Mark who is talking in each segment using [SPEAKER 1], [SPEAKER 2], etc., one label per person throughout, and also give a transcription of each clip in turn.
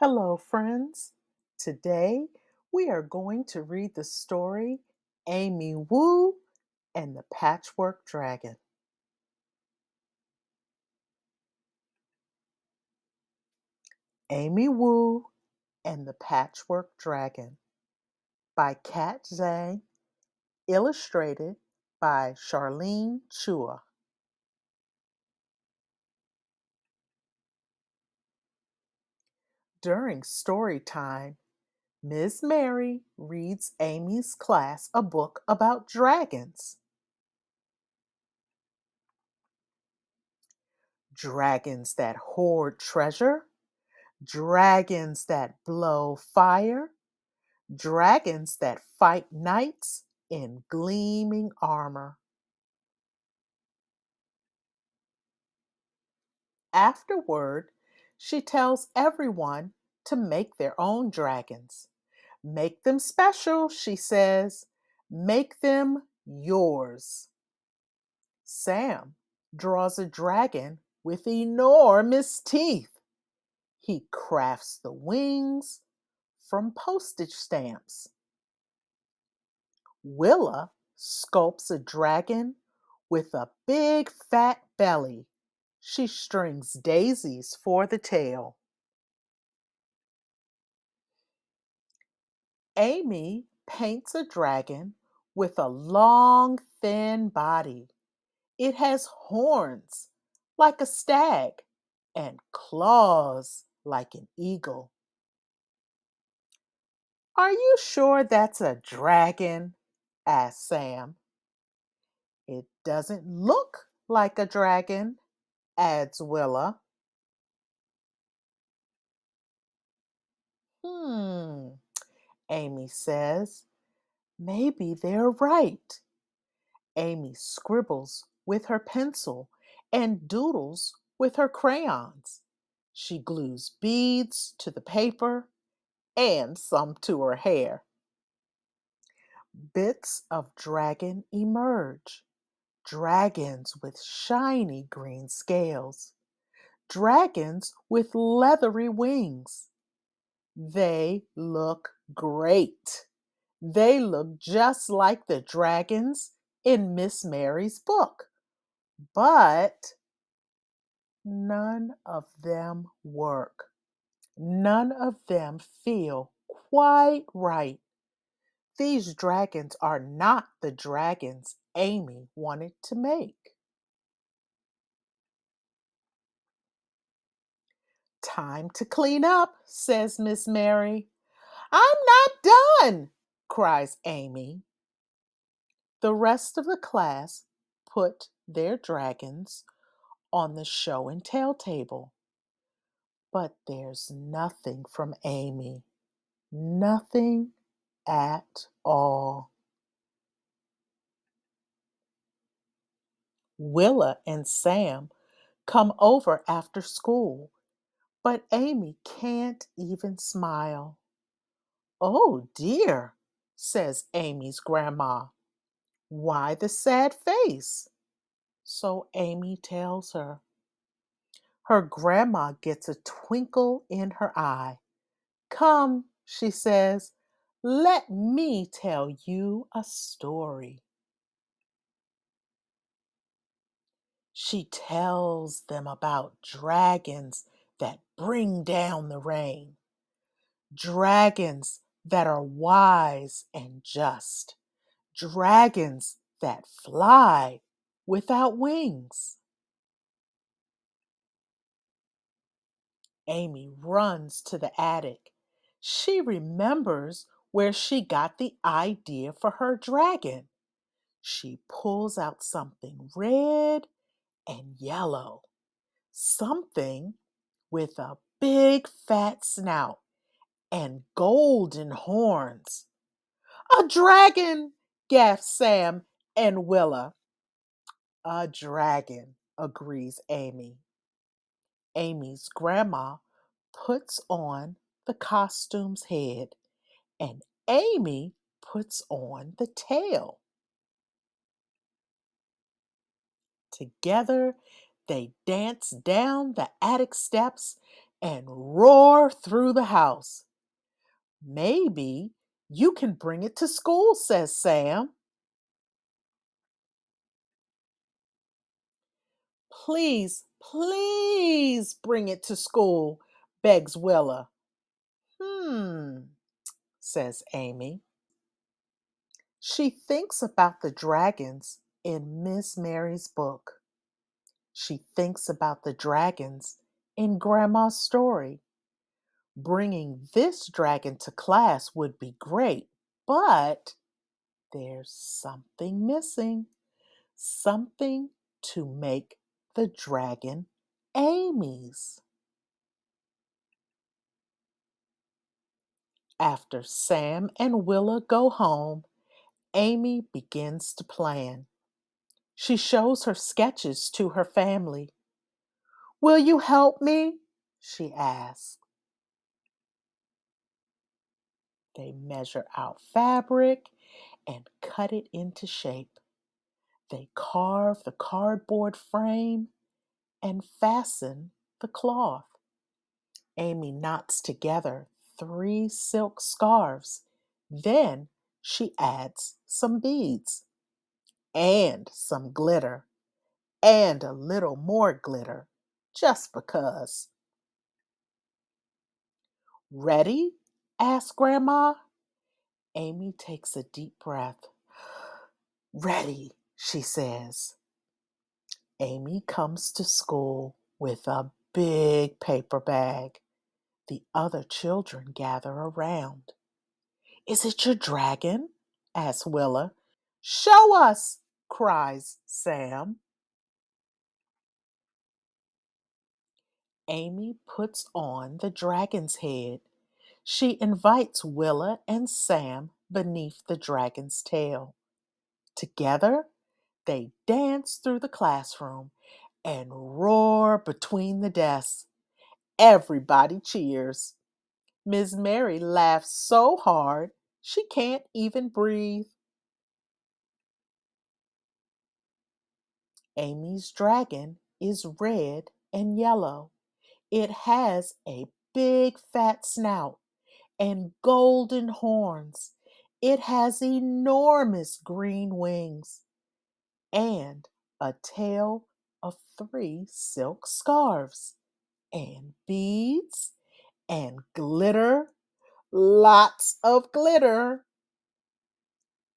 [SPEAKER 1] Hello, friends. Today we are going to read the story Amy Wu and the Patchwork Dragon. Amy Wu and the Patchwork Dragon by Kat Zhang, illustrated by Charlene Chua. During story time, Ms. Mary reads Amy's class a book about dragons. Dragons that hoard treasure, dragons that blow fire, dragons that fight knights in gleaming armor. Afterward, she tells everyone to make their own dragons. Make them special, she says. Make them yours. Sam draws a dragon with enormous teeth. He crafts the wings from postage stamps. Willa sculpts a dragon with a big fat belly. She strings daisies for the tail. Amy paints a dragon with a long, thin body. It has horns like a stag and claws like an eagle. Are you sure that's a dragon? Asked Sam. It doesn't look like a dragon, adds Willa. Hmm, Amy says. Maybe they're right. Amy scribbles with her pencil and doodles with her crayons. She glues beads to the paper and some to her hair. Bits of dragon emerge. Dragons with shiny green scales. Dragons with leathery wings. They look great. They look just like the dragons in Miss Mary's book, but none of them work. None of them feel quite right. These dragons are not the dragons Amy wanted to make. Time to clean up, says Miss Mary. I'm not done, cries Amy. The rest of the class put their dragons on the show and tell table. But there's nothing from Amy. Nothing at all. Willa and Sam come over after school, but Amy can't even smile. Oh dear, says Amy's grandma. Why the sad face? So Amy tells her. Her grandma gets a twinkle in her eye. Come, she says, let me tell you a story. She tells them about dragons that bring down the rain, dragons that are wise and just, dragons that fly without wings. Amy runs to the attic. She remembers where she got the idea for her dragon. She pulls out something red and yellow, something with a big fat snout and golden horns. A dragon, gasped Sam and Willa. A dragon, agrees Amy. Amy's grandma puts on the costume's head, and Amy puts on the tail. Together, they dance down the attic steps and roar through the house. Maybe you can bring it to school, says Sam. Please, please bring it to school, begs Willa. Hmm, says Amy. She thinks about the dragons in Miss Mary's book. She thinks about the dragons in Grandma's story. Bringing this dragon to class would be great, but there's something missing. Something to make the dragon Amy's. After Sam and Willa go home, Amy begins to plan. She shows her sketches to her family. Will you help me? She asks. They measure out fabric and cut it into shape. They carve the cardboard frame and fasten the cloth. Amy knots together 3 silk scarves. Then she adds some beads and some glitter and a little more glitter just because. Ready? Asked Grandma. Amy takes a deep breath. Ready, she says. Amy comes to school with a big paper bag. The other children gather around. Is it your dragon? Asks Willa. Show us, cries Sam. Amy puts on the dragon's head. She invites Willa and Sam beneath the dragon's tail. Together, they dance through the classroom and roar between the desks. Everybody cheers. Miss Mary laughs so hard she can't even breathe. Amy's dragon is red and yellow. It has a big fat snout and golden horns. It has enormous green wings and a tail of 3 silk scarves and beads and glitter, lots of glitter.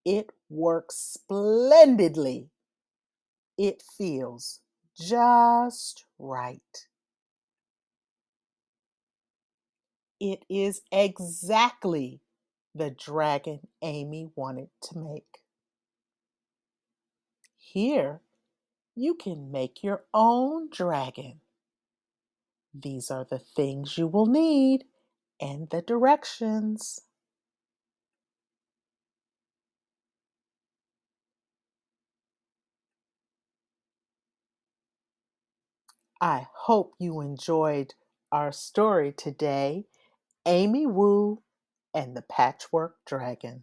[SPEAKER 1] It works splendidly. It feels just right. It is exactly the dragon Amy wanted to make. Here, you can make your own dragon. These are the things you will need and the directions. I hope you enjoyed our story today, Amy Wu and the Patchwork Dragon.